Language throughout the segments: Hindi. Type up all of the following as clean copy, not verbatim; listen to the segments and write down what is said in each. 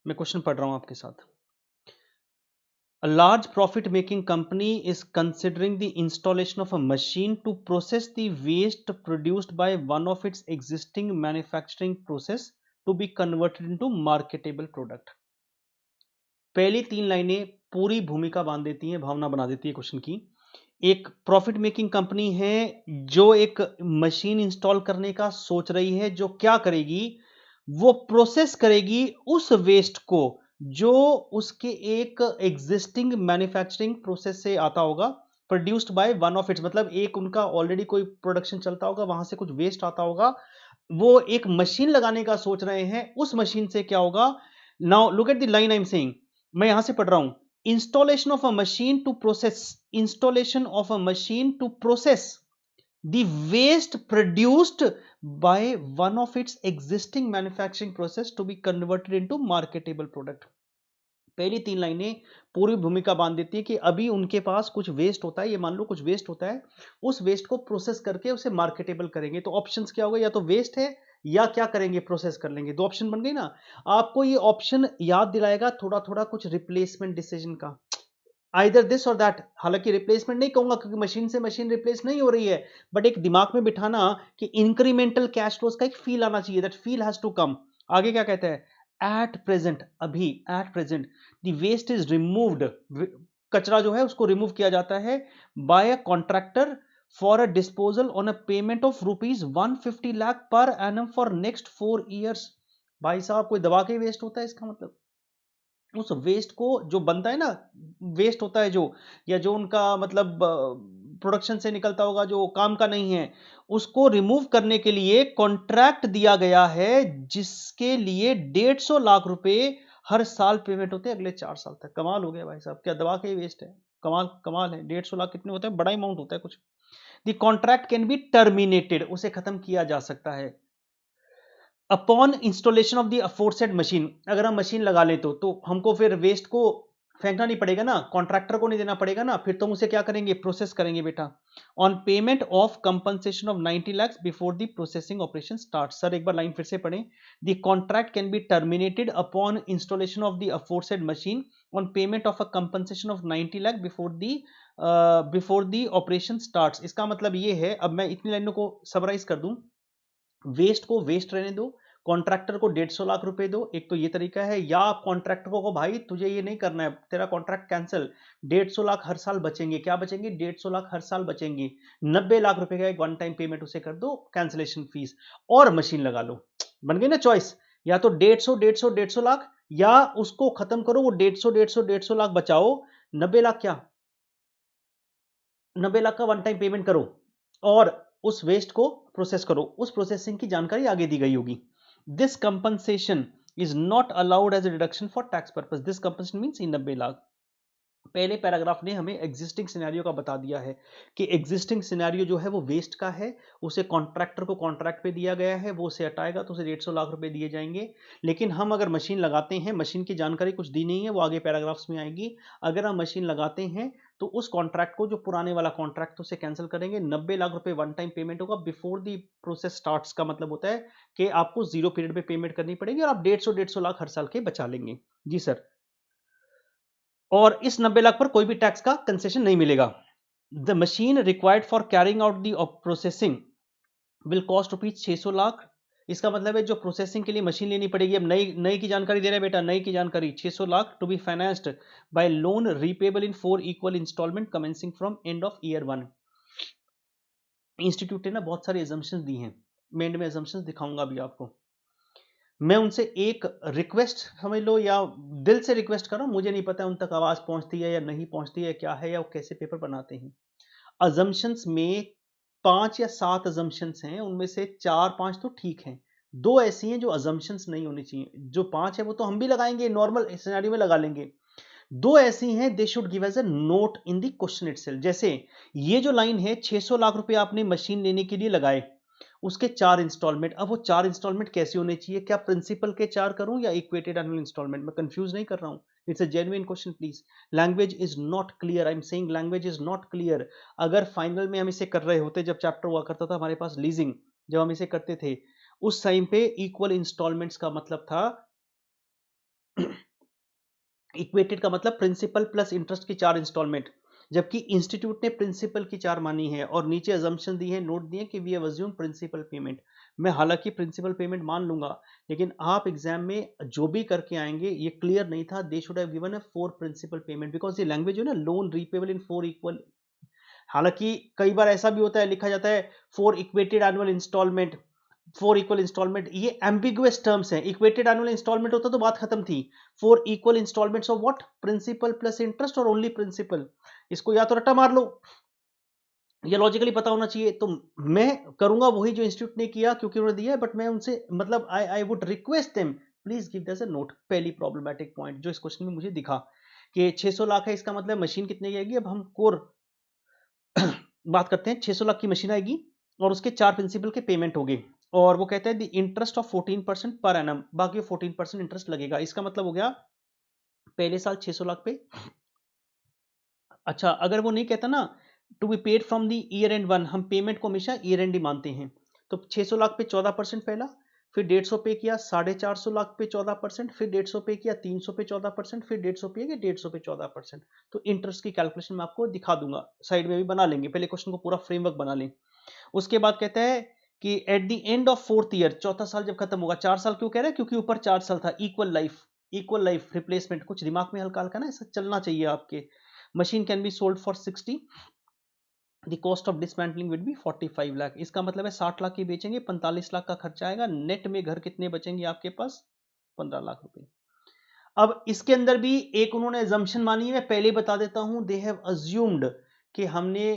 मैं क्वेश्चन पढ़ रहा हूं आपके साथ। A large profit making company is considering the installation of a machine to process the waste produced by one of its existing manufacturing process to be converted into marketable product। पहली 3 लाइनें पूरी भूमिका बांध देती हैं, भावना बना देती है क्वेश्चन की। एक प्रॉफिट मेकिंग कंपनी है जो एक मशीन इंस्टॉल करने का सोच रही है, जो क्या करेगी, वो प्रोसेस करेगी उस वेस्ट को जो उसके एक एग्जिस्टिंग मैन्युफैक्चरिंग प्रोसेस से आता होगा, produced by one of its, मतलब एक उनका ऑलरेडी कोई प्रोडक्शन चलता होगा, वहां से कुछ वेस्ट आता होगा, वो एक मशीन लगाने का सोच रहे हैं। उस मशीन से क्या होगा? Now look at the line I am saying, मैं यहां से पढ़ रहा हूं। installation of a machine to process installation of a machine to process the waste produced by one of its existing manufacturing process to be converted into marketable product। पहली 3 लाइनें पूरी भूमिका बांध देती है कि अभी उनके पास कुछ वेस्ट होता है, ये मान लो कुछ वेस्ट होता है, उस वेस्ट को प्रोसेस करके उसे मार्केटेबल करेंगे। तो ऑप्शंस क्या होगा? या तो वेस्ट है या क्या करेंगे, प्रोसेस कर लेंगे। दो ऑप्शन बन गई ना। आपको ये ऑप्शन याद दिलाएगा थोड़ा थोड़ा कुछ रिप्लेसमेंट डिसीजन का, आइदर दिस और दैट। हालांकि रिप्लेसमेंट नहीं कहूंगा क्योंकि मशीन से मशीन रिप्लेस नहीं हो रही है, बट एक दिमाग में बिठाना कि इंक्रीमेंटल कैश फ्लोज का एक फील आना चाहिए, that feel has to come. आगे क्या कहता है? एट प्रेजेंट, अभी at present the waste is removed, कचरा जो है उसको रिमूव किया जाता है by a contractor for a disposal on a payment of ₹150 lakh per annum for next 4 years. भाई साहब, कोई दबा के वेस्ट होता है इसका मतलब? उस वेस्ट को जो बनता है ना, वेस्ट होता है जो, या जो उनका मतलब प्रोडक्शन से निकलता होगा जो काम का नहीं है, उसको रिमूव करने के लिए कॉन्ट्रैक्ट दिया गया है, जिसके लिए 150 लाख रुपए हर साल पेमेंट होते हैं अगले 4 साल तक। कमाल हो गया भाई साहब, क्या दबा के वेस्ट है? कमाल कमाल है। 150 लाख कितने होते हैं? बड़ा अमाउंट होता है कुछ। The contract can be terminated, उसे खत्म किया जा सकता है upon installation of the aforesaid machine. अगर हम मशीन लगा लें तो हमको फिर वेस्ट को फेंकना नहीं पड़ेगा ना, कॉन्ट्रैक्टर को नहीं देना पड़ेगा ना, फिर तुम उसे क्या करेंगे? प्रोसेस करेंगे बेटा। On payment of compensation of 90 lakh before the processing operation start. Sir एक बार लाइन फिर से पढ़ें। The contract can be terminated upon installation of the aforesaid machine on payment of a compensation of 90 lakh before the operation start. इसका मतलब ये है, अब मैं इतनी लाइनों को समराइज कर दूं। वेस्ट को वेस्ट रहने दो, कॉन्ट्रैक्टर को 150 लाख रुपए दो, एक तो ये तरीका है। या आप कॉन्ट्रैक्टर को भाई तुझे ये नहीं करना है, तेरा कॉन्ट्रैक्ट कैंसिल, 150 लाख हर साल बचेंगे। क्या बचेंगे? 150 लाख हर साल बचेंगे। 90 लाख रुपए का एक वन टाइम पेमेंट उसे कर दो, कैंसिलेशन फीस, और मशीन लगा लो। बन गई ना चॉइस? या तो 150 लाख, या उसको खत्म करो, वो 150 लाख बचाओ, 90 लाख क्या, 90 लाख का वन टाइम पेमेंट करो, और उस वेस्ट को प्रोसेस करो। उस प्रोसेसिंग की जानकारी आगे दी गई होगी। This compensation is not allowed as a deduction for tax purpose. This compensation means 90 lakh. पहले पैराग्राफ ने हमें एग्जिस्टिंग सिनेरियो का बता दिया है कि एग्जिस्टिंग सिनेरियो जो है वो वेस्ट का है, उसे कॉन्ट्रैक्टर को कॉन्ट्रैक्ट पे दिया गया है, वो उसे हटाएगा तो उसे 150 लाख रुपए दिए जाएंगे। लेकिन हम अगर मशीन लगाते हैं, मशीन की जानकारी कुछ दी नहीं है, वो आगे पैराग्राफ्स में आएगी। अगर हम मशीन लगाते हैं तो उस कॉन्ट्रैक्ट को, जो पुराने वाला कॉन्ट्रैक्ट, उसे कैंसिल करेंगे। 90 लाख रुपए वन टाइम पेमेंट होगा बिफोर दी प्रोसेस स्टार्ट्स। का मतलब होता है कि आपको 0 पीरियड पे पेमेंट करनी पड़ेगी और आप 150 लाख हर साल के बचा लेंगे। जी सर। और इस 90 लाख पर कोई भी टैक्स का कंसेशन नहीं मिलेगा। The machine required for carrying out the processing will cost rupees 600 lakh. इसका मतलब है जो प्रोसेसिंग के लिए मशीन लेनी पड़ेगी, अब नई नई की जानकारी दे रहे हैं बेटा, नई की जानकारी 600 lakh to be financed by loan repayable in 4 equal instalment commencing from end of year 1। Institute ने ना बहुत सारी एजम्पशंस दी हैं, मैं एंड में एजम्पशंस दिखाऊंगा अभी आपको। मैं उनसे एक रिक्वेस्ट समझ लो, या दिल से रिक्वेस्ट कर रहा हूं, मुझे नहीं पता उन तक आवाज पहुंचती है या नहीं पहुंचती है, क्या है, या वो कैसे पेपर बनाते हैं। अजम्पशंस में 5 या 7 अजम्पशंस हैं, उनमें से 4-5 तो ठीक हैं, 2 ऐसी हैं जो अजम्पशंस नहीं होनी चाहिए। जो 5 है वो तो हम भी लगाएंगे, नॉर्मल सिनेरियो में लगा लेंगे। 2 ऐसी हैं, they should give as a note in the question itself. जैसे ये जो लाइन है, 600 लाख रुपए आपने मशीन लेने के लिए लगाए, उसके 4 इंस्टॉलमेंट। अब वो 4 इंस्टॉलमेंट कैसे होने चाहिए? क्या प्रिंसिपल के 4 करूं या इक्वेटेड एनुअल इंस्टॉलमेंट? मैं कंफ्यूज नहीं कर रहा हूं, it's a genuine question please. Language is not clear, I am saying language is not clear. अगर फाइनल में हम इसे कर रहे होते, जब चैप्टर हुआ करता था हमारे पास लीजिंग, जब हम इसे करते थे, उस टाइम पे इक्वल इंस्टॉलमेंट्स का मतलब था इक्वेटेड का मतलब प्रिंसिपल प्लस इंटरेस्ट की 4 इंस्टॉलमेंट, जबकि इंस्टीट्यूट ने प्रिंसिपल की 4 मानी है और नीचे अजम्पशन दी है, नोट दिए कि we have assume principal payment. मैं हालांकि प्रिंसिपल पेमेंट मान लूंगा, लेकिन आप एग्जाम में जो भी करके आएंगे ये क्लियर नहीं था, they should have given a 4 principal payment, because ये लैंग्वेज है ना, लोन रीपेबल इन 4 इक्वल। हालांकि कई बार ऐसा भी होता है, लिखा जाता है 4 equated annual instalment, 4 equal instalment, ये एम्बिगुअस टर्म्स हैं। इक्वेटेड एनुअल इंस्टॉलमेंट होता तो बात खत्म थी। 4 equal instalments of what, principal plus interest और ओनली प्रिंसिपल। इसको या तो रट्टा मार लो, ये लॉजिकली पता होना चाहिए। तो मैं करूंगा वही जो इंस्टीट्यूट ने किया, क्योंकि उन्होंने दिया है, बट मैं उनसे मतलब I would request them please give this a note. पहली प्रॉब्लमैटिक पॉइंट जो इस क्वेश्चन में मुझे दिखा कि 600 लाख है, इसका मतलब मशीन कितने की आएगी। अब हम कोर बात करते हैं। 600 लाख की मशीन आएगी और उसके 4 प्रिंसिपल के पेमेंट हो गए, और वो कहते हैं the interest of 14% per annum, बाकी 14% इंटरेस्ट लगेगा। इसका मतलब हो गया पहले साल 600 लाख पे। अच्छा, अगर वो नहीं कहता ना to be paid from the year end one, हम पेमेंट को हमेशा ईयर एंड ही मानते हैं, तो 600 लाख पे 14% पहला, फिर 150 पे किया, 450 लाख पे 14%, फिर 150 पे किया, 300 पे 14%, फिर 150 पे किया, 150 पे 14%। तो इंटरेस्ट की कैलकुलेशन मैं आपको दिखा दूंगा, साइड में भी बना लेंगे, पहले क्वेश्चन को पूरा फ्रेमवर्क बना लें। उसके बाद कहता है कि eight the end of 4th year, चौथा साल जब खत्म होगा, 4 साल क्यों कह रहे हैं, क्योंकि ऊपर 4 साल था, equal life, equal life replacement, कुछ दिमाग में हल्का हल्का ना ऐसा चलना चाहिए आपके। Machine can be sold for 60, the cost of dismantling will be 45 lakh. इसका मतलब है 60 लाख की बेचेंगे, 45 लाख का खर्चा आएगा, नेट में घर कितने बचेंगे आपके पास, 15 लाख रुपए। अब इसके अंदर भी एक उन्होंने अजम्पशन मानी है, मैं पहले बता देता हूं, दे हैव अज्यूम्ड कि हमने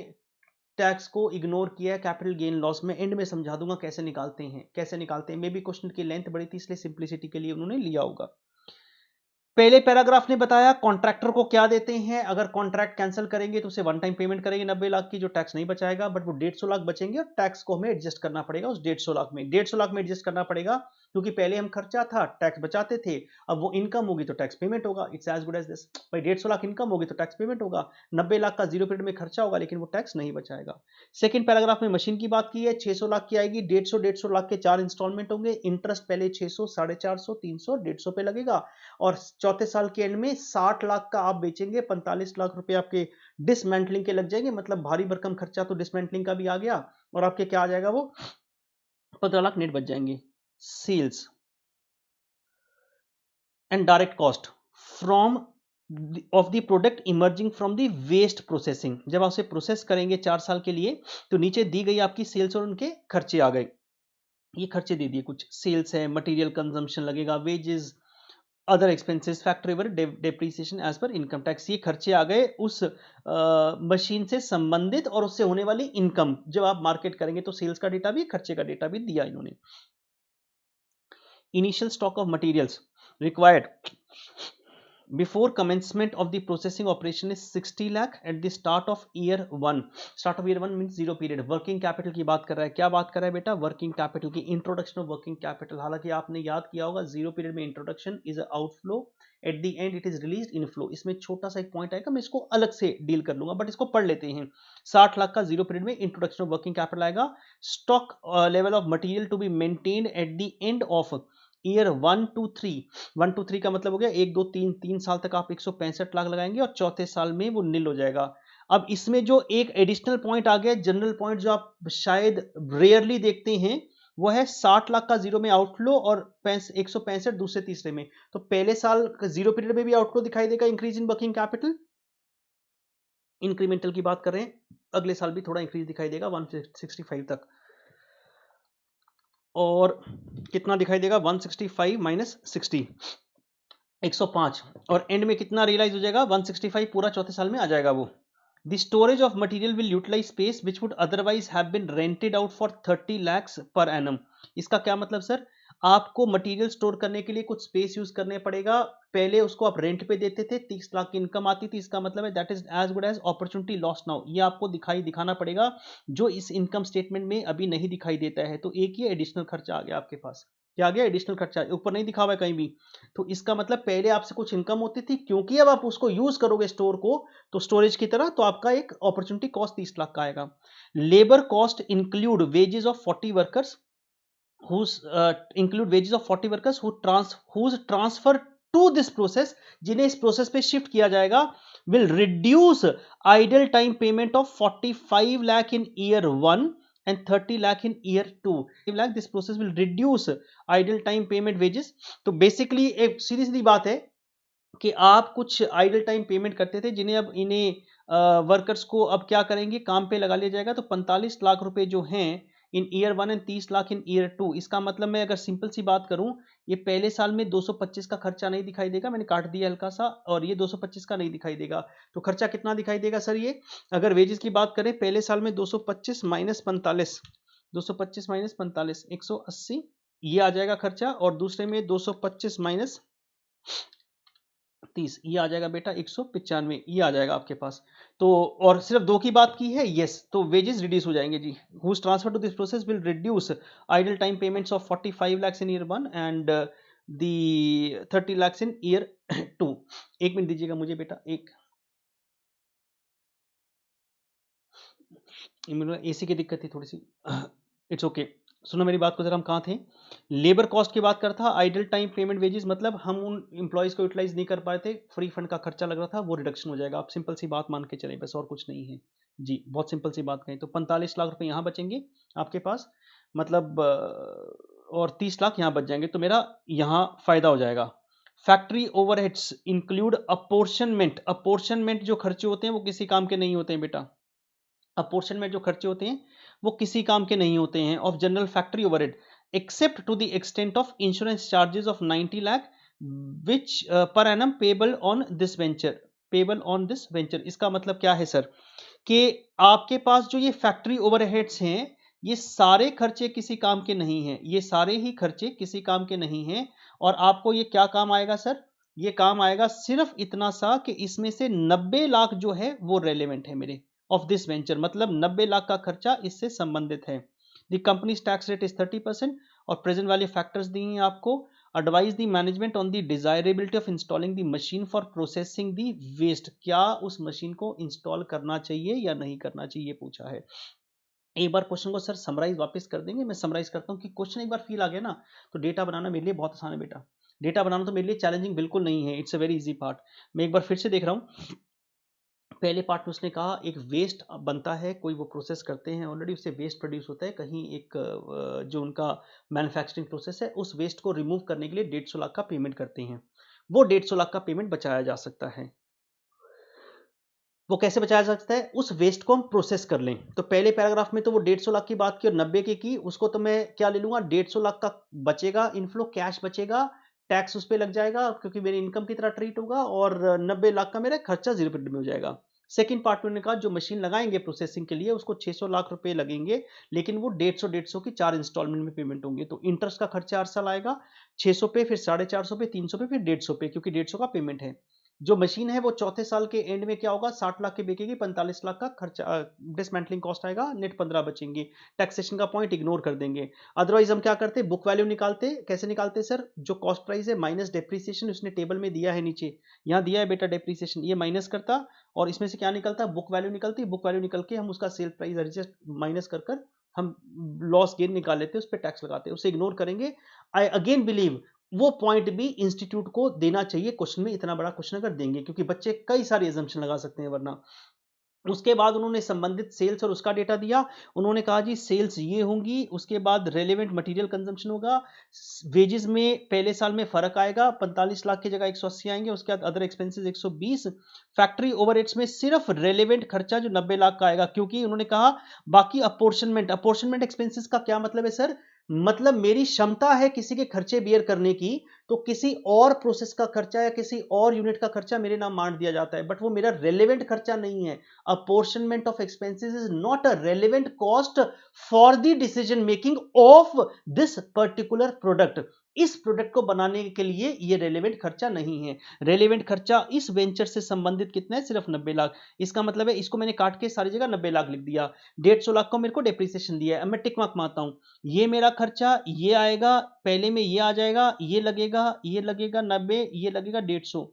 टैक्स को इग्नोर किया है कैपिटल गेन लॉस में। एंड में समझा दूंगा कैसे निकालते हैं, कैसे निकालते हैं। मे बी क्वेश्चन की लेंथ बड़ी थी, इसलिए सिंप्लिसिटी के लिए उन्होंने लिया होगा। पहले पैराग्राफ ने बताया कॉन्ट्रैक्टर को क्या देते हैं, अगर कॉन्ट्रैक्ट कैंसिल करेंगे तो उसे वन टाइम पेमेंट करेंगे 90 लाख की, जो टैक्स नहीं बचाएगा, बट वो 150 लाख बचेंगे और टैक्स को हमें एडजस्ट करना पड़ेगा उस 150 लाख में। 150 लाख में एडजस्ट करना पड़ेगा क्योंकि पहले हम खर्चा था, टैक्स बचाते थे, अब वो इनकम होगी तो टैक्स पेमेंट होगा। It's as good as this भाई, 150 लाख इनकम होगी तो टैक्स पेमेंट होगा, 90 लाख का जीरो पीरियड में खर्चा होगा लेकिन वो टैक्स नहीं बचाएगा। सेकंड पैराग्राफ में मशीन की बात की है, 600 लाख की आएगी, 150 लाख के 4 इंस्टॉलमेंट होंगे, इंटरेस्ट पहले 600, 450, 300, 150 पे लगेगा, और चौथे साल के एंड में 60 लाख का आप बेचेंगे, 45 लाख रुपए आपके डिसमेंटलिंग के लग जाएंगे, मतलब भारी भरकम खर्चा तो डिसमेंटलिंग का भी आ गया, और आपके क्या आ जाएगा, वो 15 लाख नेट बच जाएंगे। Sales and direct cost from off the product emerging from the waste processing, जब आप उसे प्रोसेस करेंगे 4 साल के लिए, तो नीचे दी गई आपकी सेल्स और उनके खर्चे आ गए। ये खर्चे दे दिए, कुछ सेल्स है, मटेरियल कंजम्पशन लगेगा, wages, other expenses, factory depreciation as per income tax, ये खर्चे आ गए उस मशीन से संबंधित और उससे होने वाली इनकम। जब आप मार्केट करेंगे तो सेल्स का डेटा भी, खर्चे का डेटा भी दिया इन्होंने। Initial stock of materials required before commencement of the processing operation is 60 lakh at the start of year 1। start of year 1 means zero period। Working capital की बात कर रहा है, क्या बात कर रहा है बेटा, वर्किंग कैपिटल की, इंट्रोडक्शन ऑफ वर्किंग कैपिटल। हालांकि आपने याद किया होगा जीरो पीरियड में introduction is outflow, eight the and it is release inflow. इसमें छोटा सा एक पॉइंट आएगा, मैं इसको अलग से डील कर लूंगा, बट इसको पढ़ लेते हैं। 60 लाख का जीरो पीरियड में इंट्रोडक्शन ऑफ वर्किंग कैपिटल आएगा। Stock level of material to be maintained at the end of year 1 to 3। 1 to 3 का मतलब हो गया 1 2 3, 3 साल तक आप 165 लाख लगाएंगे और चौथे साल में वो नील हो जाएगा। अब इसमें जो एक एडिशनल पॉइंट आ गया, जनरल पॉइंट जो आप शायद रेयरली देखते हैं, वो है 60 लाख का जीरो में आउटफ्लो और 165 दूसरे तीसरे में। तो पहले साल जीरो पीरियड में भी आउटफ्लो दिखाई देगा, increase in working capital. Incremental की बात कर रहे हैं, अगले साल भी थोड़ा इंक्रीज दिखाई देगा 165 तक, और कितना दिखाई देगा, 165 माइनस 60, 105, और एंड में कितना रियलाइज हो जाएगा, 165 पूरा चौथे साल में आ जाएगा वो। The storage of material will utilise space which would otherwise have been rented out for 30 lakhs per annum. इसका क्या मतलब सर, आपको मटेरियल स्टोर करने के लिए कुछ स्पेस यूज करने पड़ेगा, पहले उसको आप रेंट पे देते थे, 30 लाख की इनकम आती थी, इसका मतलब है that is as good as opportunity loss now. ये आपको दिखाना पड़ेगा, जो इस इनकम स्टेटमेंट में अभी नहीं दिखाई देता है। तो एक ये एडिशनल खर्चा आ गया आपके पास, क्या आ गया, एडिशनल खर्चा, ऊपर नहीं दिखा हुआ है कहीं भी। तो इसका मतलब पहले आपसे कुछ इनकम होती थी, क्योंकि अब आप उसको यूज करोगे स्टोर को तो स्टोरेज की तरह, तो आपका एक अपॉर्चुनिटी कॉस्ट 30 लाख का आएगा। Labour cost include wages of 40 workers whose include wages of 40 workers whose transfer to this process, जिन्हें इस प्रोसेस पे शिफ्ट किया जाएगा, will reduce idle time payment of 45 lakh in year 1 and 30 lakh in year 2. lakh this process will reduce idle time payment wages. तो बेसिकली एक सीधी सीधी बात है कि आप कुछ आइडल टाइम पेमेंट करते थे, जिन्हें अब इन्हें वर्कर्स को अब क्या करेंगे, काम पे लगा लिया जाएगा। तो 45 लाख रुपए जो हैं in year 1 and 30 lakh in year 2, इसका मतलब मैं अगर सिंपल सी बात करूं, ये पहले साल में 225 का खर्चा नहीं दिखाई देगा, मैंने काट दिया हल्का सा, और ये 225 का नहीं दिखाई देगा। तो खर्चा कितना दिखाई देगा सर? ये अगर वेजेस की बात करें, पहले साल में 225 माइनस 45, 225 माइनस 45 180 ये आ जाएगा खर्चा, और दूसरे में 225 माइनस 30 ये आ जाएगा बेटा 195, ये आ जाएगा आपके पास। तो और सिर्फ दो की बात की है, यस, तो वेजेस रिड्यूस हो जाएंगे जी। Whose transfer to this process will reduce idle time payments of 45 lakhs in year 1 and the 30 lakhs in year 2। एक मिनट दीजिएगा मुझे बेटा, एक एसी की दिक्कत थी थोड़ी सी। It's okay. सुनो मेरी बात को जरा, हम कहाँ थे? लेबर कॉस्ट की बात करता था, आइडल टाइम पेमेंट वेजेस, मतलब हम उन एम्प्लॉयज को यूटिलाइज नहीं कर पाए थे, फ्री फंड का खर्चा लग रहा था, वो रिडक्शन हो जाएगा। आप सिंपल सी बात मान के चलें, बस और कुछ नहीं है जी, बहुत सिंपल सी बात कहें तो 45 लाख रुपए यहाँ बचेंगे आपके पास, मतलब और 30 लाख यहाँ बच जाएंगे, तो मेरा यहाँ फायदा हो जाएगा। Factory overheads include apportionment, apportionment जो खर्चे होते हैं वो किसी काम के नहीं होते हैं बेटा, अपोर्शनमेंट जो खर्चे होते हैं वो किसी काम के नहीं होते हैं, of general factory overhead, except to the extent of insurance charges of 90 lakh which per annum payable on this venture, payable on this venture. इसका मतलब क्या है सर, कि आपके पास जो ये फैक्ट्री ओवरहेड्स हैं, ये सारे खर्चे किसी काम के नहीं हैं, ये सारे ही खर्चे किसी काम के नहीं हैं। और आपको ये क्या काम आएगा सर? ये काम आएगा सिर्फ इतना सा कि इसमें से 90 लाख जो है वो रेलेवेंट है मेरे, ऑफ दिस वेंचर, मतलब 90 लाख का खर्चा इससे संबंधित है। The companies tax rate is 30%, और प्रेजेंट वाले फैक्टर्स दिए हैं आपको। Advise the management on the desirability of installing the machine for processing the waste, क्या उस मशीन को इंस्टॉल करना चाहिए या नहीं करना चाहिए, पूछा है। एक बार क्वेश्चन को सर समराइज वापस कर देंगे, मैं समराइज करता हूँ कि क्वेश्चन एक बार फील आ गया ना, तो डेटा बनाना मेरे लिए बहुत आसान है बेटा। डेटा बनाना तो मेरे लिए चैलेंजिंग बिल्कुल नहीं है, it's a very easy part. मैं एक बार फिर से देख रहा हूँ। पहले पार्ट में उसने कहा एक वेस्ट बनता है, कोई वो प्रोसेस करते हैं ऑलरेडी, उससे वेस्ट प्रोड्यूस होता है कहीं, एक जो उनका मैन्युफैक्चरिंग प्रोसेस है, उस वेस्ट को रिमूव करने के लिए 150 लाख का पेमेंट करते हैं। वो 150 लाख का पेमेंट बचाया जा सकता है। वो कैसे बचाया जा सकता है? उस वेस्ट को हम प्रोसेस कर लें। तो पहले पैराग्राफ में तो वो 150 लाख की बात की और 90 की, उसको तो मैं क्या ले लूंगा, 150 लाख का बचेगा, इनफ्लो कैश बचेगा, टैक्स उस पर लग जाएगा क्योंकि मेरी इनकम की तरह ट्रीट होगा, और 90 लाख का मेरा खर्चा 0% में हो जाएगा। सेकंड पार्ट में उन्होंने कहा जो मशीन लगाएंगे प्रोसेसिंग के लिए उसको 600 लाख रुपए लगेंगे, लेकिन वो 150 की 4 इंस्टॉलमेंट में पेमेंट होंगे। तो इंटरेस्ट का खर्चा हर साल आएगा 600 पे, फिर 450 पे, 300 पे, फिर 150 पे, क्योंकि 150 का पेमेंट है। जो मशीन है वो चौथे साल के एंड में क्या होगा, 60 लाख की बिकेगी, 45 लाख का खर्चा डिसमेंटलिंग कॉस्ट आएगा, नेट 15 बचेंगे। टैक्सेशन का पॉइंट इग्नोर कर देंगे। अदरवाइज हम क्या करते, बुक वैल्यू निकालते। कैसे निकालते सर? जो कॉस्ट प्राइस है माइनस डेप्रीसिएशन, उसने टेबल में दिया है नीचे, यहाँ दिया है बेटा डेप्रीसिएशन, ये माइनस करता, और इसमें से क्या निकलता, बुक वैल्यू निकलती। बुक वैल्यू निकल के हम उसका सेल प्राइस एडजस्ट माइनस कर हम लॉस गेन निकाल लेते हैं, उस पर टैक्स लगाते हैं, उसे इग्नोर करेंगे। आई अगेन बिलीव वो पॉइंट भी इंस्टीट्यूट को देना चाहिए क्वेश्चन में, इतना बड़ा क्वेश्चन अगर देंगे, क्योंकि बच्चे कई सारी एजम्पशन लगा सकते हैं वरना। उसके बाद उन्होंने संबंधित सेल्स और उसका डेटा दिया। उन्होंने कहा जी सेल्स ये होंगी, उसके बाद रेलेवेंट मटेरियल कंजम्पशन होगा, वेजेस में पहले साल में फर्क आएगा, 45 लाख की जगह 180 आएंगे, उसके बाद अदर एक्सपेंसेस 120, फैक्ट्री ओवरहेड्स में सिर्फ रेलेवेंट खर्चा जो 90 लाख का आएगा, क्योंकि उन्होंने कहा बाकी अपोर्शनमेंट, अपोर्शनमेंट एक्सपेंसेस का क्या मतलब है सर? मतलब मेरी क्षमता है किसी के खर्चे बियर करने की, तो किसी और प्रोसेस का खर्चा या किसी और यूनिट का खर्चा मेरे नाम मान दिया जाता है, बट वो मेरा रेलेवेंट खर्चा नहीं है। apportionment of expenses is not a relevant cost for the decision making of this particular product। इस प्रोडक्ट को बनाने के लिए ये रेलेवेंट खर्चा नहीं है। रेलेवेंट खर्चा इस वेंचर से संबंधित कितना है? सिर्फ 90 लाख। इसका मतलब है इसको मैंने काट के सारी जगह 90 लाख लिख दिया, 150 लाख को मेरे को डेप्रिसिएशन दिया है। अब मैं टिक मार्क मारता हूं, ये मेरा खर्चा ये आएगा, पहले में ये आ जाएगा, ये लगेगा 90, ये लगेगा 150,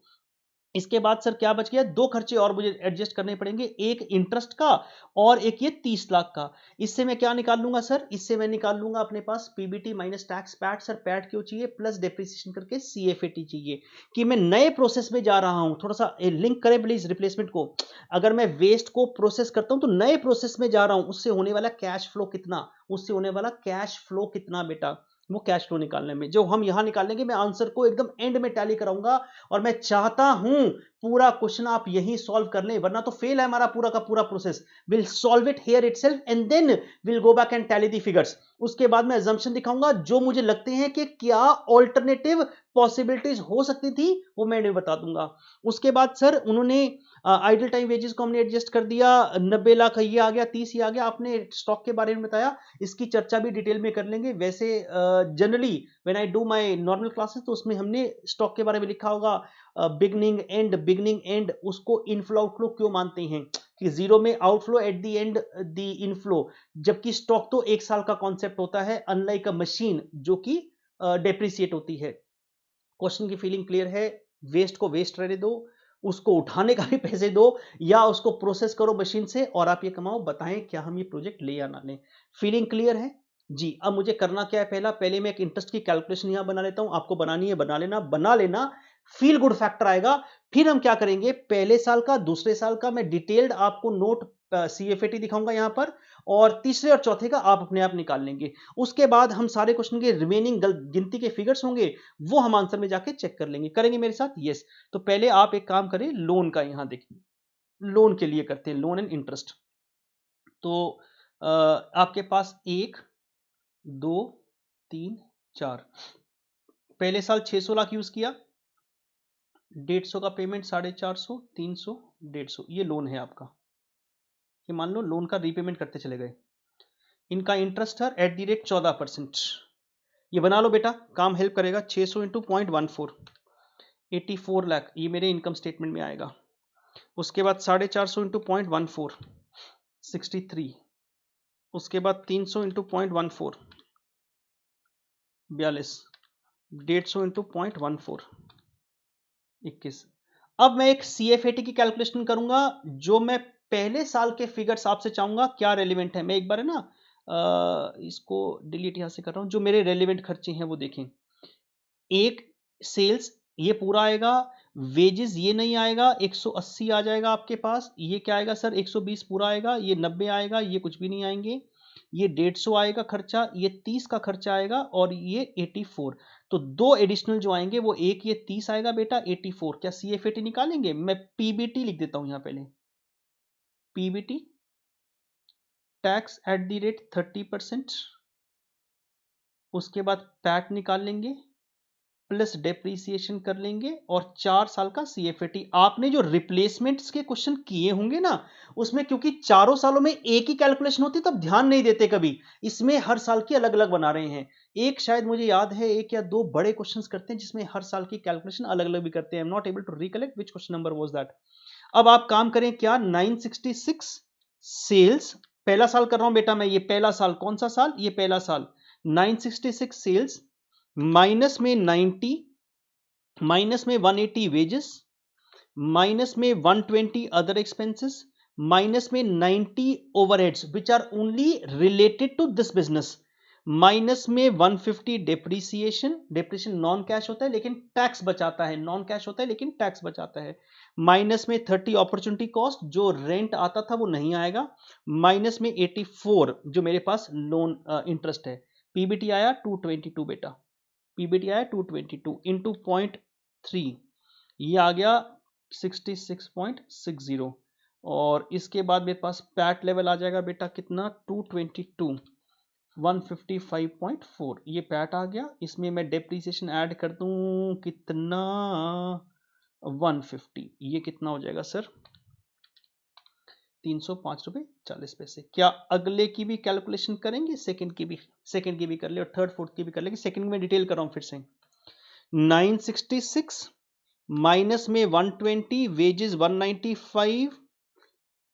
इसके बाद सर क्या बच गया, दो खर्चे और मुझे एडजस्ट करने पड़ेंगे, एक इंटरेस्ट का और एक ये 30 लाख का। इससे मैं क्या निकाल लूंगा सर, इससे मैं निकाल लूंगा अपने पास PBT minus tax PAT. Sir PAT क्यों चाहिए, प्लस डेप्रिसिएशन करके सीएफएटी चाहिए कि मैं नए प्रोसेस में जा रहा हूं। थोड़ा सा लिंक करें प्लीज रिप्लेसमेंट को। अगर मैं वेस्ट को प्रोसेस करता हूं तो नए प्रोसेस में जा रहा हूं, उससे होने वाला कैश फ्लो कितना, उससे होने वाला कैश फ्लो कितना बेटा, वो कैश फ्लो निकालने में जो हम यहां निकालेंगे, मैं आंसर को एकदम एंड में टैली कराऊंगा। और मैं चाहता हूं पूरा क्वेश्चन आप यही सॉल्व कर लें, वरना तो फेल है हमारा पूरा का पूरा process. Will solve it here itself and then will go back and tally the figures. उसके बाद मैं अजम्पशन दिखाऊंगा जो मुझे लगते हैं कि क्या ऑल्टरनेटिव पॉसिबिलिटीज हो सकती थी, वो मैं इन्हें बता दूंगा। उसके बाद सर उन्होंने आइडल टाइम वेजेस को हमने एडजस्ट कर दिया, 90 लाख ये आ गया, 30 ये आ गया। आपने स्टॉक के बारे में बताया, इसकी चर्चा भी डिटेल में कर लेंगे। वैसे generally when I do my normal classes तो उसमें हमने स्टॉक के बारे में लिखा होगा बिगनिंग एंड उसको इनफ्लो आउटफ्लो क्यों मानते हैं कि जीरो में outflow eight the and the inflow, जबकि स्टॉक तो एक साल का कॉन्सेप्ट होता है अनलाइक अ मशीन जो कि डेप्रिसिएट होती है। क्वेश्चन की फीलिंग क्लियर है, वेस्ट को वेस्ट रहने दो, उसको उठाने का भी पैसे दो, या उसको प्रोसेस करो मशीन से और आप ये कमाओ। बताएं क्या हम ये प्रोजेक्ट ले या ना लें। फीलिंग क्लियर है जी। अब मुझे करना क्या है, पहले मैं एक इंटरेस्ट की कैलकुलेशन यहां बना लेता हूं, आपको बनानी है बना लेना, फील गुड फैक्टर आएगा। फिर हम क्या करेंगे, पहले साल का दूसरे साल का मैं डिटेल्ड आपको नोट सीएफएटी दिखाऊंगा यहां पर, और तीसरे और चौथे का आप अपने आप निकाल लेंगे। उसके बाद हम सारे क्वेश्चन के रिमेनिंग गिनती के फिगर्स होंगे, वो हम आंसर में जाके चेक कर लेंगे। करेंगे मेरे साथ, यस। तो पहले आप एक काम करें, लोन का यहां देखिए, लोन के लिए करते हैं, लोन एंड इंटरेस्ट। तो आपके पास 1 2 3 4, पहले साल 600 लाख यूज किया, 150 का पेमेंट, 450, 300, 150, ये लोन है आपका। ये मान लो लोन का रीपेमेंट करते चले गए। इनका इंटरेस्ट है एट दी रेट 14%। ये बना लो बेटा, काम हेल्प करेगा। 600 इंटू 0.14, 84 लाख, ये मेरे इनकम स्टेटमेंट में आएगा। उसके बाद 450 इंटू 0.14, 63। उसके बाद 300 इंटू 0.14, 42। 150 इंटू 0.14, 21। अब मैं एक सीएफएटी की कैलकुलेशन करूंगा, जो मैं पहले साल के फिगर्स आपसे चाहूंगा क्या रेलिवेंट है। मैं एक बार है ना इसको डिलीट यहां से कर रहा हूं, जो मेरे रेलिवेंट खर्चे हैं वो देखें। एक सेल्स ये पूरा आएगा, वेजेस ये नहीं आएगा, 180 आ जाएगा आपके पास। ये क्या आएगा सर, 120 पूरा आएगा, ये 90 आएगा, ये कुछ भी नहीं आएंगे। ये 150 आएगा खर्चा, ये 30 का खर्चा आएगा, और ये 84। तो दो एडिशनल जो आएंगे वो, एक ये 30 आएगा बेटा, 84। क्या सीएफएटी निकालेंगे, मैं पीबीटी लिख देता हूं यहां पहले, PBT tax at the rate 30%। उसके बाद पैट निकाल लेंगे, प्लस डेप्रीसिएशन कर लेंगे, और 4 साल का सीएफएटी। आपने जो रिप्लेसमेंट्स के क्वेश्चन किए होंगे ना, उसमें क्योंकि चारों सालों में एक ही कैलकुलेशन होती, तब ध्यान नहीं देते कभी। इसमें हर साल की अलग अलग बना रहे हैं। एक शायद मुझे याद है, एक या दो बड़े क्वेश्चंस करते हैं जिसमें हर साल की कैलकुलेशन अलग अलग भी करते हैं। I am not able to recollect which question number was that. अब आप काम करें क्या, 966 सेल्स, पहला साल कर रहा हूं बेटा मैं, ये पहला साल, कौन सा साल, ये पहला साल। 966 सेल्स माइनस में 90, माइनस में 180 वेजेस, माइनस में 120 अदर एक्सपेंसेस, माइनस में 90 overheads which are only related to this business, minus में 150 डेप्रिसिएशन नॉन कैश होता है लेकिन टैक्स बचाता है, नॉन कैश होता है लेकिन टैक्स बचाता है। माइनस में 30 अपॉर्चुनिटी कॉस्ट, जो रेंट आता था वो नहीं आएगा। माइनस में 84 जो मेरे पास लोन इंटरेस्ट है। पीबीटी आया 222 बेटा, पीबीटी आया 222 इंटू 0.3, ये आ गया 66.60। और इसके बाद मेरे पास पैट लेवल आ जाएगा बेटा कितना, 222, 155.4, ये पैट आ गया। इसमें मैं डेप्रीसिएशन ऐड कर दूं कितना, 150, ये कितना हो जाएगा सर, 305 रुपये 40 पैसे। क्या अगले की भी कैलकुलेशन करेंगे, सेकंड की भी कर ले, और थर्ड फोर्थ की भी कर लेंगे। सेकंड में डिटेल कर रहा हूं फिर से। 966 माइनस में 120, wages 195,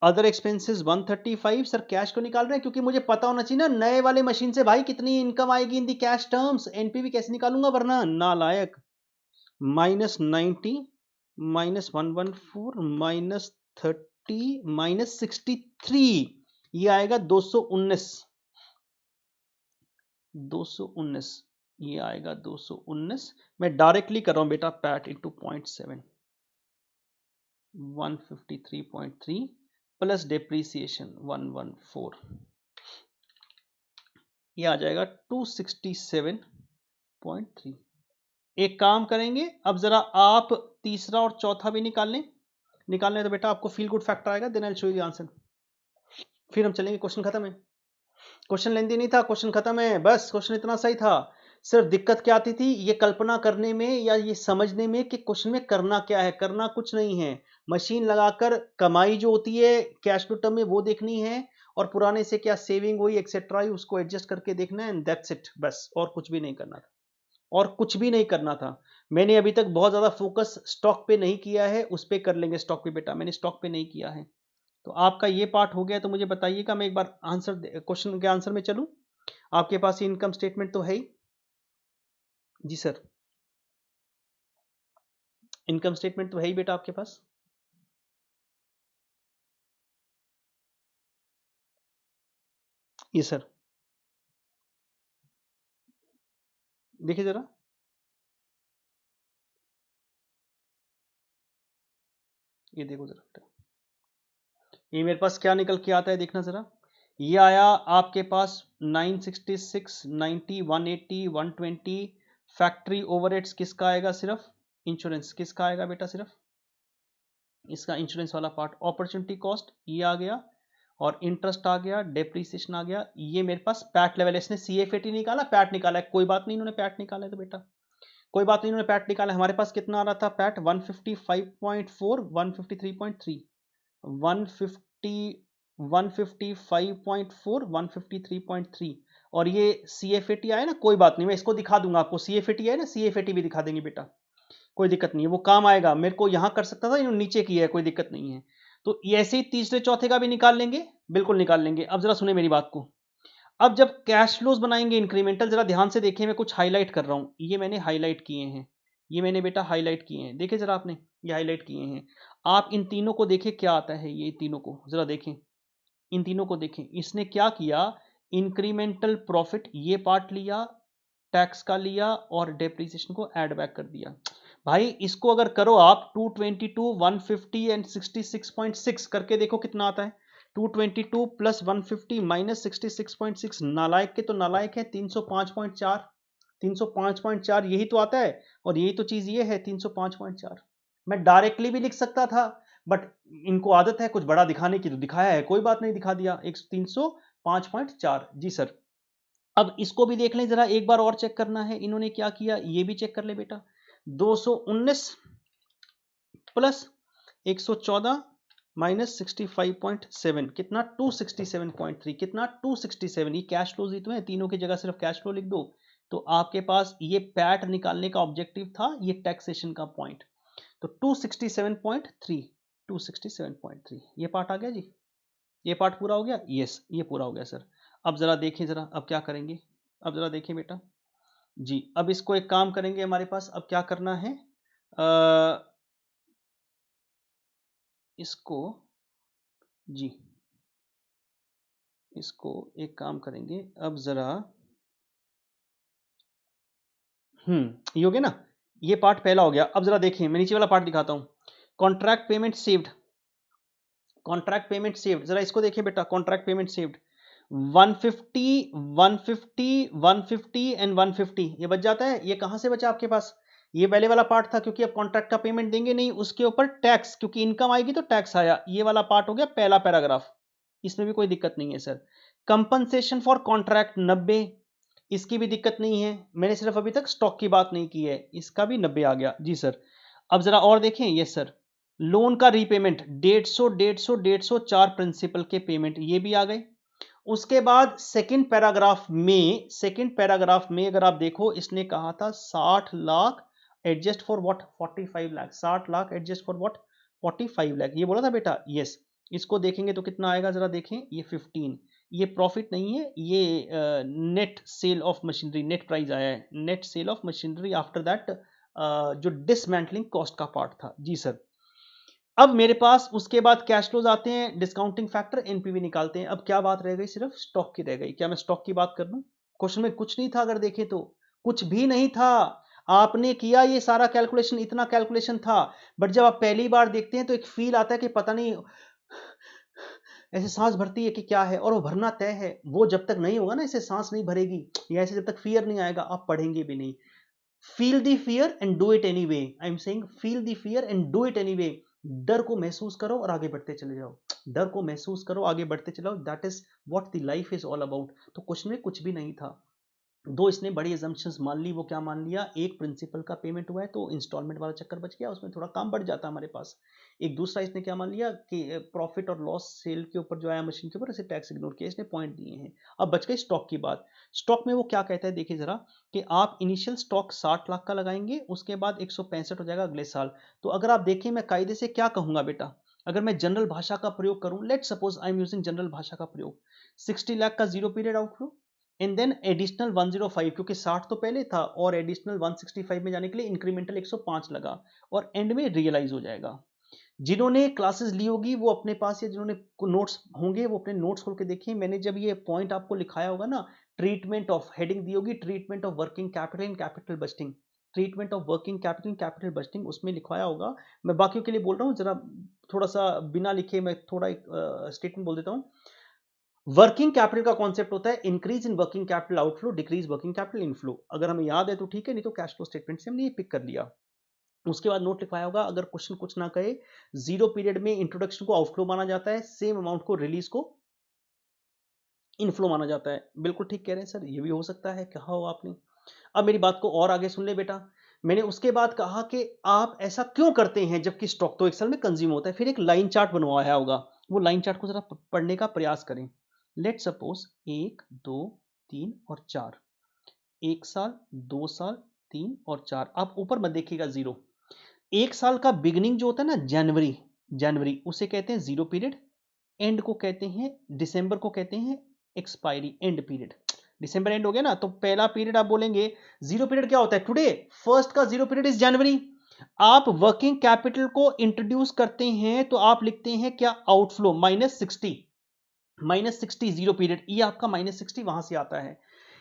other expenses 135। Sir cash को निकाल रहे हैं क्योंकि मुझे पता होना चाहिए ना नए वाले मशीन से भाई कितनी इनकम आएगी इन दी कैश टर्म्स। एनपीवी कैसे निकालूंगा वरना नालायक। -90, -114 -30 -63, ये आएगा 219, 219, ये आएगा 219। मैं डायरेक्टली कर रहा हूं बेटा, पैट इंटू 0.7, 153.3 प्लस डेप्रीसिएशन 114, ये आ जाएगा 267.3। एक काम करेंगे, अब जरा आप तीसरा और चौथा भी निकाल लें। निकालने तो बेटा आपको फील गुड फैक्टर आएगा, then I will show you the answer. फिर हम चलेंगे, क्वेश्चन खत्म है। क्वेश्चन लेंदी नहीं था, क्वेश्चन खत्म है, बस क्वेश्चन इतना सही था। सिर्फ दिक्कत क्या आती थी, ये कल्पना करने में या ये समझने में कि क्वेश्चन में करना क्या है। करना कुछ नहीं है, मशीन लगाकर कमाई जो होती है कैश फ्लो टर्म में वो देखनी है, और पुराने से क्या सेविंग हुई एक्सेट्रा हुई उसको एडजस्ट करके देखना है, एंड दैट्स इट, बस। और कुछ भी नहीं करना था, और कुछ भी नहीं करना था। मैंने अभी तक बहुत ज्यादा फोकस स्टॉक पे नहीं किया है, उस पे कर लेंगे स्टॉक पे बेटा, मैंने स्टॉक पे नहीं किया है। तो आपका ये पार्ट हो गया, तो मुझे बताइएगा, मैं एक बार आंसर क्वेश्चन के आंसर में चलूं। आपके पास इनकम स्टेटमेंट तो है ही जी सर, इनकम स्टेटमेंट तो है ही बेटा आपके पास। ये सर देखिए जरा, ये देखो जरा बेटा, ये मेरे पास क्या निकल के आता है देखना जरा। ये आया आपके पास 966, 90, 180, 120। फैक्ट्री ओवरहेड्स किसका आएगा, सिर्फ इंश्योरेंस किसका आएगा बेटा, सिर्फ इसका इंश्योरेंस वाला पार्ट। अपॉर्चुनिटी कॉस्ट ये आ गया, और इंटरेस्ट आ गया, डेप्रीसिएशन आ गया। ये मेरे पास पैट लेवल है, इसने CFAT निकाला, पैट निकाला है, कोई बात नहीं, इन्होंने पैट निकाला है तो बेटा कोई बात नहीं, इन्होंने पैट निकाला। हमारे पास कितना आ रहा था पैट, 155.4, 153.3, 150, 155.4, 153.3। और ये CFAT आया ना, कोई बात नहीं, मैं इसको दिखा दूंगा आपको। CFAT है ना, CFAT भी दिखा देंगे बेटा, कोई दिक्कत नहीं है, वो काम आएगा। मेरे को यहां कर सकता था, इन्होंने नीचे किया है, कोई दिक्कत नहीं है। तो ऐसे ही तीसरे चौथे का भी निकाल लेंगे, बिल्कुल निकाल लेंगे। अब जरा सुने मेरी बात को, अब जब कैश फ्लोज बनाएंगे इंक्रीमेंटल, जरा ध्यान से देखिए, मैं कुछ हाईलाइट कर रहा हूं, ये मैंने हाईलाइट किए हैं, ये मैंने बेटा हाईलाइट किए हैं, देखिए जरा आपने, ये हाईलाइट किए हैं। आप इन तीनों को देखें क्या आता है, ये तीनों को जरा देखें, इन तीनों को देखें। इसने क्या किया, इंक्रीमेंटल प्रॉफिट ये पार्ट लिया, टैक्स का लिया, और डेप्रीसिएशन को ऐड बैक कर दिया। भाई इसको अगर करो आप 222, 150 एंड 66.6 करके देखो कितना आता है। 222 प्लस 150 माइनस 66.6, नालायक के तो नालायक है, 305.4, 305.4 यही तो आता है, और यही तो चीज ये है 305.4। मैं डायरेक्टली भी लिख सकता था, बट इनको आदत है कुछ बड़ा दिखाने की, तो दिखाया है, कोई बात नहीं, दिखा दिया, 305.4 जी सर। अब इसको भी देख लें जरा, एक बार और चेक करना है इन्होंने क्या किया, ये भी चेक कर ले बेटा। 219 प्लस 114 माइनस 65.7 कितना, 267.3, कितना 267। ये कैश फ्लोज ही तो है, तीनों की जगह सिर्फ कैश फ्लो लिख दो। तो आपके पास ये पैट निकालने का ऑब्जेक्टिव था, ये टैक्सेशन का पॉइंट। तो 267.3, 267.3 ये पार्ट आ गया जी, ये पार्ट पूरा हो गया, यस ये पूरा हो गया सर। अब जरा देखें, जरा अब क्या करेंगे, अब जरा देखें बेटा जी। अब इसको एक काम करेंगे, हमारे पास अब क्या करना है, इसको जी, इसको एक काम करेंगे अब जरा, ये हो गया ना, ये पार्ट पहला हो गया। अब जरा देखिए, मैं नीचे वाला पार्ट दिखाता हूं, contract payment saved, contract payment saved, जरा इसको देखिए बेटा, कॉन्ट्रैक्ट पेमेंट सेव्ड 150, 150, 150 एंड 150, ये बच जाता है। ये कहां से बचा आपके पास, ये पहले वाला पार्ट था, क्योंकि अब कॉन्ट्रैक्ट का पेमेंट देंगे नहीं, उसके ऊपर टैक्स, क्योंकि इनकम आएगी तो टैक्स आया, ये वाला पार्ट हो गया पहला पैराग्राफ, इसमें भी कोई दिक्कत नहीं है सर। कंपनसेशन फॉर कॉन्ट्रैक्ट 90, इसकी भी दिक्कत नहीं है, मैंने सिर्फ अभी तक स्टॉक की बात नहीं की है, इसका भी 90 आ गया जी सर। अब जरा और देखें, यस सर, लोन का रीपेमेंट 150, 150, 150, 4 प्रिंसिपल के पेमेंट ये भी आ गए। उसके बाद सेकंड पैराग्राफ में, सेकंड पैराग्राफ में अगर आप देखो, इसने कहा था 60 lakh adjust for what, 45 lakh, 60 lakh adjust for what, 45 lakh, ये बोला था बेटा, यस। इसको देखेंगे तो कितना आएगा, जरा देखें, ये 15, ये प्रॉफिट नहीं है, ये net cell of machinery, net price आया है, net cell of machinery after that जो डिसमेंटलिंग कॉस्ट का पार्ट था। जी सर। अब मेरे पास उसके बाद कैश फ्लोज आते हैं, डिस्काउंटिंग फैक्टर, एनपीवी निकालते हैं। अब क्या बात रह गई, सिर्फ स्टॉक की रह गई। क्या मैं स्टॉक की बात कर लूं? क्वेश्चन में कुछ नहीं था, अगर देखें तो कुछ भी नहीं था। आपने किया ये सारा कैलकुलेशन, इतना कैलकुलेशन था, बट जब आप पहली बार देखते हैं तो एक फील आता है कि पता नहीं, ऐसे सांस भरती है कि क्या है, और वो भरना तय है। वो जब तक नहीं होगा ना, ऐसे सांस नहीं भरेगी, या ऐसे जब तक फियर नहीं आएगा, आप पढ़ेंगे भी नहीं। Feel the fear and do it any way. I am saying feel the fear and do it any way. डर को महसूस करो और आगे बढ़ते चले जाओ। डर को महसूस करो, आगे बढ़ते चले जाओ। That is what the life is all about. तो कुछ में कुछ भी नहीं था। दो इसने बड़ी एजम्पशंस मान ली। वो क्या मान लिया, एक प्रिंसिपल का पेमेंट हुआ है तो इंस्टॉलमेंट वाला चक्कर बच गया, उसमें थोड़ा काम बढ़ जाता हमारे पास। एक दूसरा इसने क्या मान लिया कि प्रॉफिट और लॉस सेल के ऊपर जो आया मशीन के ऊपर, इसे टैक्स इग्नोर किया, इसने पॉइंट दिए हैं। अब बच गई स्टॉक की बात। स्टॉक में वो क्या कहता है, देखिए जरा, कि आप इनिशियल स्टॉक 60 लाख का लगाएंगे, उसके बाद 165 हो जाएगा अगले साल। तो अगर आप देखें, मैं कायदे से क्या कहूंगा बेटा, अगर मैं जनरल भाषा का प्रयोग करूं, let suppose I am using general भाषा का प्रयोग, 60 लाख का zero period outflow, and then additional 105, क्योंकि 60 तो पहले था, और एडिशनल 165 में जाने के लिए इंक्रीमेंटल 105 लगा, और एंड में रियलाइज हो जाएगा। जिन्होंने क्लासेस ली होगी वो अपने पास, या जिन्होंने नोट्स होंगे वो अपने नोट्स खोल के देखिए। मैंने जब ये पॉइंट आपको लिखाया होगा ना, ट्रीटमेंट ऑफ, हेडिंग दी होगी treatment of working capital and capital budgeting, treatment of working capital and capital budgeting, उसमें लिखवाया होगा। मैं बाकियों के लिए बोल रहा हूँ, जरा थोड़ा सा बिना लिखे मैं थोड़ा एक स्टेटमेंट बोल देता हूँ। वर्किंग कैपिटल का कॉन्सेप्ट होता है increase in working capital outflow, decrease working capital inflow. अगर हमें याद है तो ठीक है, नहीं तो कैश फ्लो स्टेटमेंट से हमने ये पिक कर लिया। उसके बाद नोट लिखवाया होगा, अगर क्वेश्चन कुछ ना कहे, जीरो पीरियड में इंट्रोडक्शन को आउटफ्लो माना जाता है, सेम अमाउंट को रिलीज को इनफ्लो माना जाता है। बिल्कुल ठीक कह रहे हैं सर, ये भी हो सकता है, कहा हो आपने। अब मेरी बात को और आगे सुन ले बेटा। मैंने उसके बाद कहा कि आप ऐसा क्यों करते हैं जबकि स्टॉक तो एक साल में कंज्यूम होता है। फिर एक लाइन चार्ट बनवाया होगा, वो लाइन चार्ट को जरा पढ़ने का प्रयास करें। लेट सपोज 1 2 3 और 4, 1 साल, 2 साल, 3 और 4। आप ऊपर मत देखिएगा जीरो। एक साल का बिगिनिंग जो होता है ना, जनवरी, जनवरी उसे कहते हैं जीरो पीरियड, एंड को कहते हैं, दिसंबर को कहते हैं expiry, and period. December and हो गया ना, तो पहला पीरियड आप बोलेंगे जीरो पीरियड क्या होता है, टुडे फर्स्ट का जीरो पीरियड इज जनवरी। आप वर्किंग कैपिटल को इंट्रोड्यूस करते हैं तो आप लिखते हैं क्या, आउटफ्लो -60, -60 जीरो पीरियड, ये आपका -60 वहां से आता है।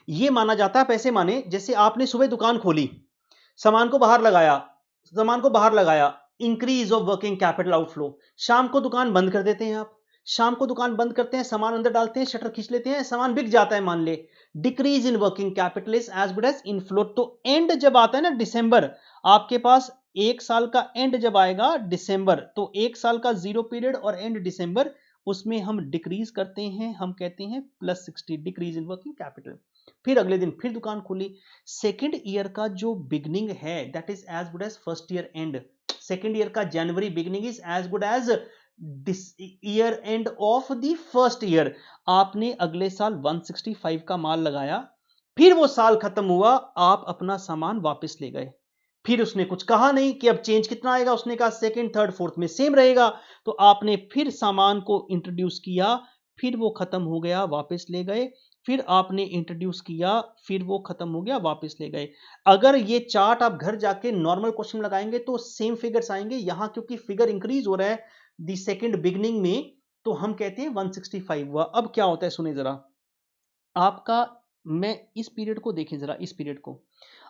ये माना जाता है, पैसे माने, जैसे आपने सुबह दुकान खोली, सामान को बाहर लगाया, सामान को बाहर लगाया, increase of working capital outflow. शाम को दुकान बंद कर देते हैं आप, शाम को दुकान बंद करते हैं, सामान अंदर डालते हैं, शटर खींच लेते हैं, सामान बिक जाता है मान ले, decrease in working capital is as good as inflow. तो एंड जब आता है ना दिसंबर, आपके पास एक साल का एंड जब आएगा दिसंबर, तो एक साल का जीरो पीरियड और एंड दिसंबर, उसमें हम डिक्रीज करते हैं, हम कहते हैं +60, डिक्रीज इन वर्किंग कैपिटल। फिर अगले दिन फिर दुकान खुली, सेकेंड ईयर का जो बिगनिंग है that is as good as first year end. Second year का जनवरी beginning is as good as year end of the first year. आपने अगले साल 165 का माल लगाया, फिर वो साल खत्म हुआ, आप अपना सामान वापस ले गए, फिर उसने कुछ कहा नहीं कि अब चेंज कितना आएगा, उसने कहा सेकंड थर्ड फोर्थ में सेम रहेगा। तो आपने फिर सामान को इंट्रोड्यूस किया, फिर वो खत्म हो गया, वापस ले गए, फिर आपने इंट्रोड्यूस किया, फिर वो खत्म हो गया, वापस ले गए। अगर ये चार्ट आप घर जाके नॉर्मल क्वेश्चन लगाएंगे तो सेम फिगर्स आएंगे। यहां क्योंकि फिगर इंक्रीज हो रहा है दी सेकंड बिगनिंग में, तो हम कहते हैं 165 हुआ। अब क्या होता है सुने जरा, आपका, मैं इस पीरियड को देखें जरा, इस पीरियड को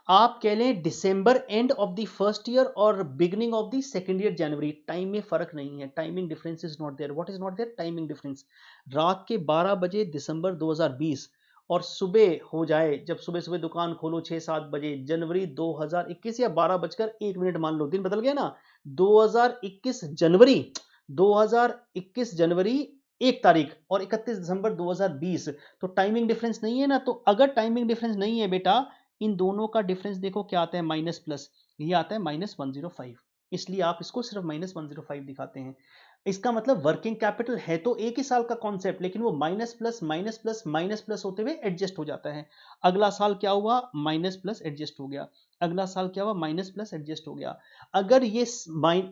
आप कह लें December end of the first year और beginning of the second year January, time में फर्क नहीं है, timing difference is not there. What is not there, timing difference. रात के 12 बजे दिसंबर 2020 और सुबह हो जाए, जब सुबह सुबह दुकान खोलो 6-7 बजे जनवरी 2021, या 12 बजकर 1 मिनट मान लो, दिन बदल गया ना, 2021 जनवरी, 2021 जनवरी 1 तारीख और 31 दिसंबर 2020, तो टाइमिंग डिफरेंस नहीं है ना। तो अगर टाइमिंग डिफरेंस नहीं है बेटा, इन दोनों का डिफरेंस देखो क्या आता है, माइनस प्लस, ये आता है -105, इसलिए आप इसको सिर्फ -105 दिखाते हैं। इसका मतलब वर्किंग कैपिटल है तो एक ही साल का कॉन्सेप्ट, लेकिन वो minus plus minus plus minus plus होते हुए एडजस्ट हो जाता है। अगला साल क्या हुआ, माइनस प्लस एडजस्ट हो गया, अगला साल क्या हुआ, माइनस प्लस एडजस्ट हो गया। अगर ये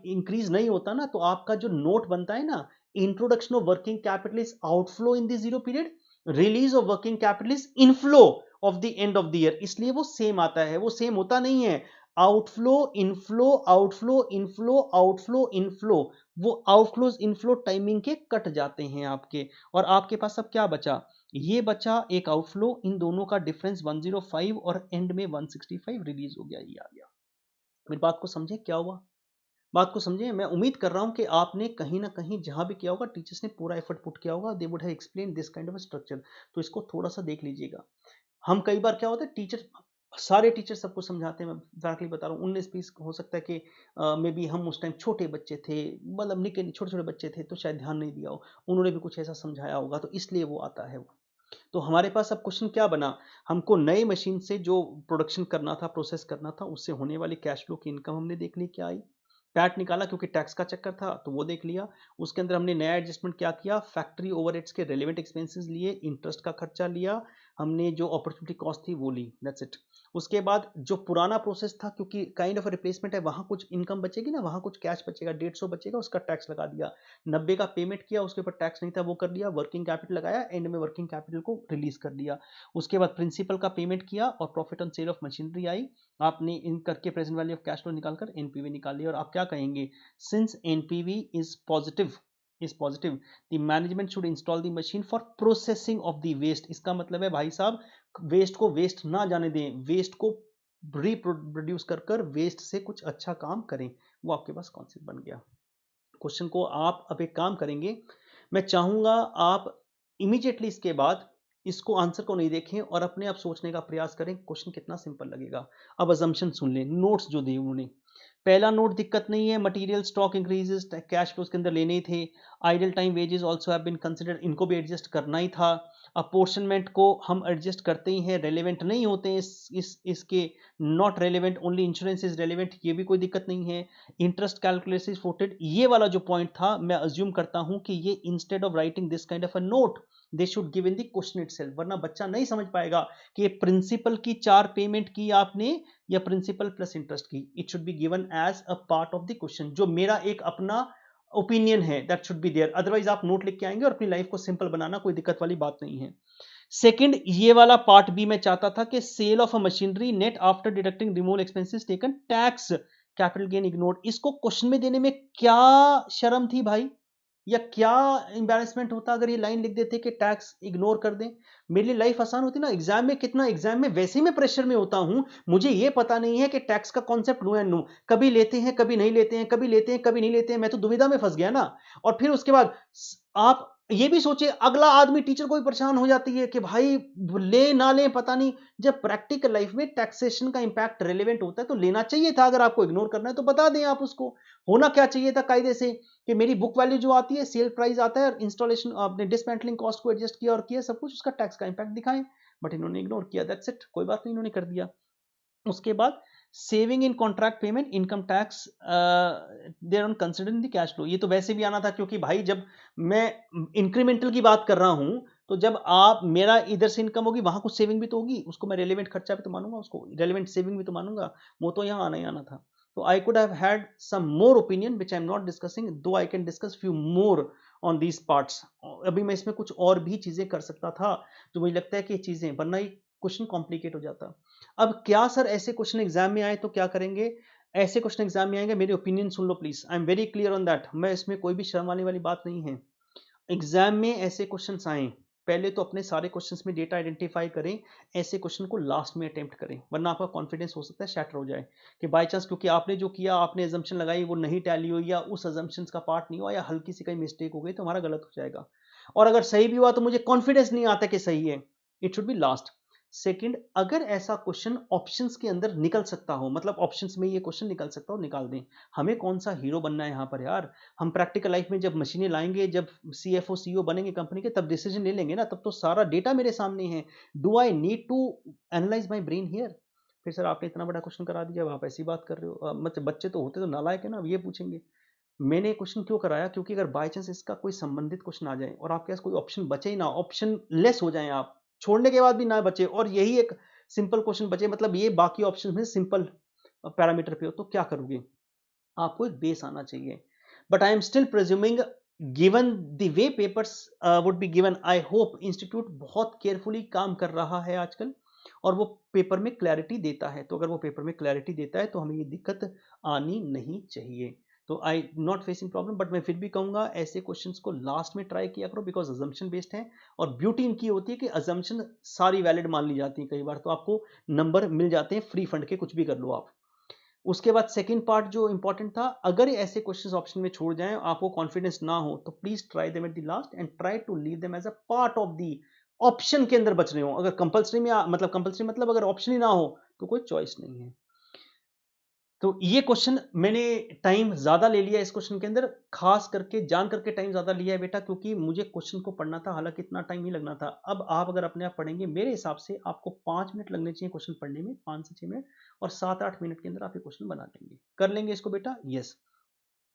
इंक्रीज नहीं होता ना, तो आपका जो नोट बनता है ना, introduction of working capital is outflow in the zero period, release of working capital is inflow of the end of the year, इसलिए वो सेम आता है। वो सेम होता नहीं है, outflow inflow outflow inflow outflow inflow, वो आउटफ्लो इनफ्लो टाइमिंग के कट जाते हैं आपके, और आपके पास अब क्या बचा, ये बचा एक आउटफ्लो, इन दोनों का डिफरेंस 105 और एंड में 165 रिलीज हो गया, ये आ गया। मेरी बात को समझे क्या हुआ, बात को समझे। मैं उम्मीद कर रहा हूं कि आपने कहीं ना कहीं जहां भी किया होगा, टीचर्स ने पूरा एफर्ट पुट किया होगा, they would have explain this kind of structure. तो इसको थोड़ा सा देख लीजिएगा। हम कई बार क्या होता है, टीचर सारे टीचर सबको समझाते हैं, मैं एग्जैक्टली बता रहा हूँ, 19-20 हो सकता है कि मे बी हम उस टाइम छोटे बच्चे थे, मतलब निके छोटे छोटे बच्चे थे, तो शायद ध्यान नहीं दिया हो, उन्होंने भी कुछ ऐसा समझाया होगा, तो इसलिए वो आता है वो। तो हमारे पास अब क्वेश्चन क्या बना, हमको नई मशीन से जो प्रोडक्शन करना था, प्रोसेस करना था, उससे होने वाली कैश फ्लो की इनकम हमने देख ली क्या आई, पैट निकाला क्योंकि टैक्स का चक्कर था तो वो देख लिया। उसके अंदर हमने नया एडजस्टमेंट क्या किया, फैक्ट्री ओवरहेड्स के रेलेवेंट एक्सपेंसेस लिए, इंटरेस्ट का खर्चा लिया, हमने जो अपॉर्चुनिटी कॉस्ट थी वो ली, दैट्स इट। उसके बाद जो पुराना प्रोसेस था, क्योंकि काइंड ऑफ रिप्लेसमेंट है, वहां कुछ इनकम बचेगी ना, वहां कुछ कैश बचेगा, 150 बचेगा, उसका टैक्स लगा दिया। 90 का पेमेंट किया, उसके ऊपर टैक्स नहीं था, वो कर लिया, वर्किंग कैपिटल लगाया, एंड में वर्किंग कैपिटल को रिलीज कर दिया। उसके बाद प्रिंसिपल का पेमेंट किया और profit on sale of machinery आई, आपने इन करके present value of cash flow निकालकर एनपीवी निकाल लिया। और आप क्या कहेंगे, since NPV is positive, the management should install the machine for processing of the waste. इसका मतलब है भाई साहब, वेस्ट को वेस्ट ना जाने दें, वेस्ट को रिप्रोड्यूस कर कर वेस्ट से कुछ अच्छा काम करें। वो आपके पास कॉन्सेप्ट बन गया। क्वेश्चन को आप अब एक काम करेंगे, मैं चाहूंगा आप इमीडिएटली इसके बाद इसको आंसर को नहीं देखें और अपने आप सोचने का प्रयास करें, क्वेश्चन कितना सिंपल लगेगा। अब अजम्पशन सुन लें, नोट्स जो दिए उन्होंने। पहला नोट दिक्कत नहीं है, material stock increases, cash flow के अंदर लेने ही थे, idle time wages also have been considered, इनको भी एडजस्ट करना ही था। अपोर्शनमेंट को हम एडजस्ट करते ही हैं, रेलेवेंट नहीं होते हैं इसके, not relevant, only insurance is relevant, ये भी कोई दिक्कत नहीं है। इंटरेस्ट कैलकुलेशन इज फोटेड, ये वाला जो पॉइंट था, मैं अज्यूम करता हूं कि ये instead of writing this kind of a note they should give in the question itself, वरना बच्चा नहीं समझ पाएगा कि प्रिंसिपल की 4 पेमेंट की आपने या प्रिंसिपल प्लस इंटरेस्ट की। It should be given as a part of the question, जो मेरा एक अपना ओपिनियन है, that should be there. Otherwise आप नोट लिख के आएंगे और अपनी लाइफ को सिंपल बनाना कोई दिक्कत वाली बात नहीं है। सेकंड, ये वाला पार्ट भी मैं चाहता था कि sale of a machinery net after deducting removal expenses taken tax capital gain ignored, इसको क्वेश्चन में देने में क्या शर्म थी भाई, या क्या एम्बैरेसमेंट होता अगर ये लाइन लिख देते कि टैक्स इग्नोर कर दें। मेरे लिए लाइफ आसान होती ना। एग्जाम में कितना, एग्जाम में वैसे ही मैं प्रेशर में होता हूं, मुझे ये पता नहीं है कि टैक्स का कॉन्सेप्ट नो एंड नो, कभी लेते हैं कभी नहीं लेते हैं, कभी लेते हैं कभी नहीं लेते हैं, मैं तो दुविधा में फंस गया ना। और फिर उसके बाद आप ये भी सोचिए, अगला आदमी टीचर को भी परेशान हो जाती है कि भाई ले ना ले पता नहीं। जब प्रैक्टिकल लाइफ में टैक्सेशन का इंपैक्ट रेलेवेंट होता है तो लेना चाहिए था, अगर आपको इग्नोर करना है तो बता दें आप उसको। होना क्या चाहिए था कायदे से कि मेरी बुक वैल्यू जो आती है, सेल प्राइस आता है और इंस्टॉलेशन आपने डिसमेंटलिंग कॉस्ट को एडजस्ट किया और किया सब कुछ, उसका टैक्स का इंपैक्ट दिखाएं। बट इन्होंने इग्नोर किया, दैट्स इट, कोई बात नहीं, इन्होंने कर दिया। उसके बाद saving in contract payment income tax thereon considering the cash flow, ये तो वैसे भी आना था, क्योंकि भाई जब मैं इंक्रीमेंटल की बात कर रहा हूं तो जब आप मेरा इधर से इनकम होगी वहां कुछ सेविंग भी तो होगी, उसको मैं रेलेवेंट खर्चा भी तो मानूंगा, उसको रेलेवेंट सेविंग भी तो मानूंगा, वो तो यहाँ आना ही आना था। तो I could have had some more opinion which I am not discussing, though I can discuss few more on these parts. अभी मैं इसमें कुछ और भी चीजें कर सकता था, तो मुझे लगता है कि चीजें, वरना ही क्वेश्चन कॉम्प्लिकेट हो जाता। अब क्या सर ऐसे क्वेश्चन एग्जाम में आए तो क्या करेंगे, ऐसे क्वेश्चन एग्जाम में आएंगे, मेरी opinion soon low please, I am very clear on that, मैं इसमें कोई भी शर्म आने वाली बात नहीं है। एग्जाम में ऐसे क्वेश्चंस आए, पहले तो अपने सारे क्वेश्चंस में डेटा आइडेंटिफाई करें, ऐसे क्वेश्चन को लास्ट में अटेम्प्ट करें, वरना आपका कॉन्फिडेंस हो सकता है शैटर हो जाए कि बाय चांस क्योंकि आपने जो किया, आपने अजम्पशन लगाई वो नहीं टैली हो, या उस अजम्पशन का पार्ट नहीं हुआ, या हल्की सी कहीं मिस्टेक हो गई तो हमारा गलत हो जाएगा। और अगर सही भी हुआ तो मुझे कॉन्फिडेंस नहीं आता कि सही है, it should B last. Second, अगर ऐसा क्वेश्चन ऑप्शंस के अंदर निकल सकता हो, मतलब ऑप्शंस में ये क्वेश्चन निकल सकता हो, निकाल दें। हमें कौन सा हीरो बनना है यहाँ पर यार, हम प्रैक्टिकल लाइफ में जब मशीनें लाएंगे, जब सीएफओ सीईओ बनेंगे कंपनी के, तब डिसीजन ले लेंगे ना, तब तो सारा डेटा मेरे सामने है। Do I need to analyse my brain here? फिर सर आपने इतना बड़ा क्वेश्चन करा दिया, आप ऐसी बात कर रहे हो, मतलब बच्चे तो होते तो नालायक है ना, अब ये पूछेंगे। मैंने क्वेश्चन क्यों कराया, क्योंकि अगर बाय चांस इसका कोई संबंधित क्वेश्चन आ जाए और आपके पास कोई ऑप्शन बचे ही ना, ऑप्शन लेस हो जाए, आप छोड़ने के बाद भी ना बचे और यही एक सिंपल क्वेश्चन बचे, मतलब ये बाकी ऑप्शन में सिंपल पैरामीटर पे हो, तो क्या करोगे? आपको एक बेस आना चाहिए। But I am still presuming, given the way papers would be given, I hope institute बहुत केयरफुली काम कर रहा है आजकल। और वो पेपर में क्लैरिटी देता है। तो अगर वो पेपर में क्लैरिटी देता है तो हमें ये दिक्कत आनी नहीं चाहिए। तो आई नॉट फेसिंग प्रॉब्लम, बट मैं फिर भी कहूंगा ऐसे क्वेश्चंस को लास्ट में ट्राई किया करो, बिकॉज अजम्पशन बेस्ड है। और ब्यूटी इनकी होती है कि अजम्पशन सारी वैलिड मान ली जाती है कई बार, तो आपको नंबर मिल जाते हैं फ्री फंड के, कुछ भी कर लो आप। उसके बाद सेकंड पार्ट जो इंपॉर्टेंट था, अगर ऐसे क्वेश्चंस ऑप्शन में छोड़ जाएं, आपको कॉन्फिडेंस ना हो, तो please try them at the last end try to leave them as a part of the option के अंदर बच रहे हो। अगर कंपलसरी में मतलब कंपलसरी मतलब अगर ऑप्शन ही ना हो तो कोई चॉइस नहीं है। तो ये क्वेश्चन मैंने टाइम ज्यादा ले लिया इस क्वेश्चन के अंदर, खास करके जान करके टाइम ज्यादा लिया है बेटा, क्योंकि मुझे क्वेश्चन को पढ़ना था, हालांकि इतना टाइम नहीं लगना था। अब आप अगर अपने आप पढ़ेंगे, मेरे हिसाब से आपको 5 मिनट लगने चाहिए क्वेश्चन पढ़ने में, 5 से 6 मिनट, और 7-8 मिनट के अंदर आप ये क्वेश्चन बना लेंगे। कर लेंगे इसको बेटा? यस।